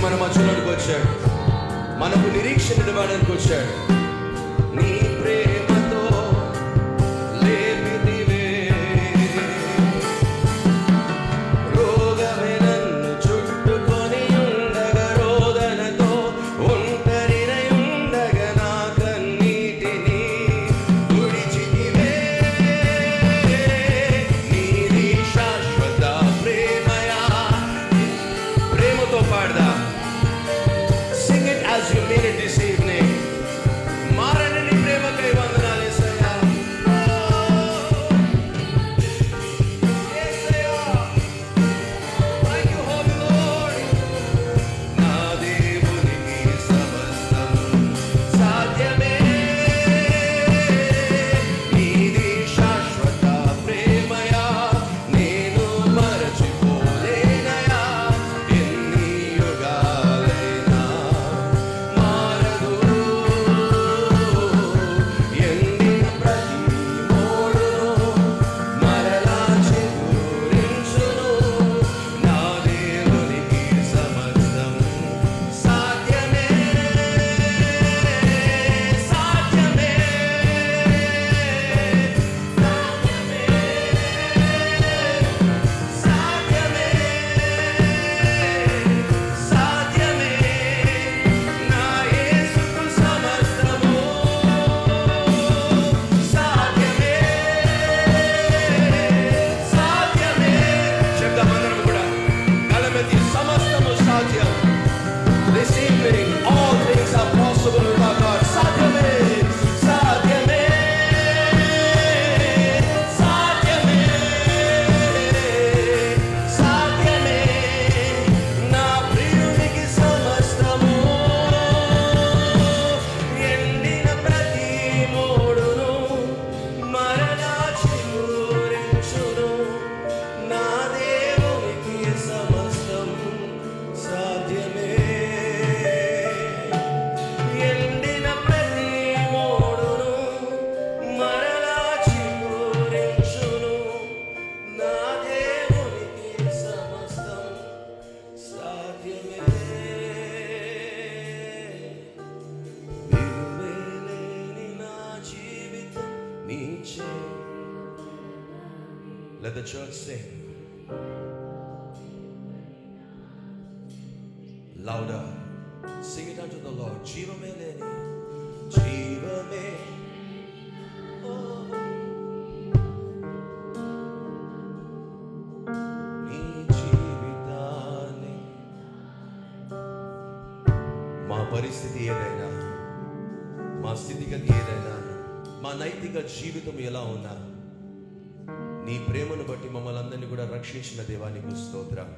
మన మధ్యలోకి వచ్చాడు, మనకు నిరీక్షణ ఇవ్వడానికి వచ్చాడు. నీ ప్రేమతో లేపితివే, రోగమే నన్ను చుట్టుకొని ఉండగా, రోదనతో ఒంటరినై ఉండగా నా కన్నీటిని తుడిచితివే. నీది శాశ్వత ప్రేమయా. ప్రేమతో పాడదా. Sing it as you mean it this evening. మారని నీ ప్రేమకై వందనాలు యేసయ్యా. యేసయ్యా. Thank you, Holy Lord. నా దేవునికి సమస్తం సాధ్యమే. నీది శాశ్వత ప్రేమయా, నేను మరచిపోలేనయా. ఎన్ని యుగాలైనా మారదు, ఎండిన ప్రతి మోడును మరలా చిగురించును. నా దేవునికి సమస్తం సాధ్యమే, సాధ్యమే, సాధ్యమే, సాధ్యమే. నా యేసుకు సమస్తము సాధ్యమే, సాధ్యమే. చెప్దామందరం కూడా గలమెత్తి సమస్తము సాధ్యం. This evening all things are possible with our God. సాధ్యమే, సాధ్యమే, సాధ్యమే, సాధ్యమే. నా ప్రియునికి సమస్తము, ఎండిన ప్రతి మోడును మరలా చిగురించును. నా దేవునికి సమస్తం సాధ్యమే. ఎండిన ప్రతి మోడును మరలా చిగురించును. నా దేవునికి సమస్తం సాధ్యమే. విలువేలేని నా జీవితం నీ చేయి. Let the church sing louder. Sing it unto the Lord. జీవమే లేని, జీవమే, oh, నీ జీవితాన్ని. మా పరిస్థితి ఏదైనా, మా స్థితిగతి ఏదైనా, మా నైతిక జీవితం ఎలా ఉన్నా, నీ ప్రేమను బట్టి మమ్మల్ని అందరినీ కూడా రక్షించిన దేవానికి స్తోత్రం.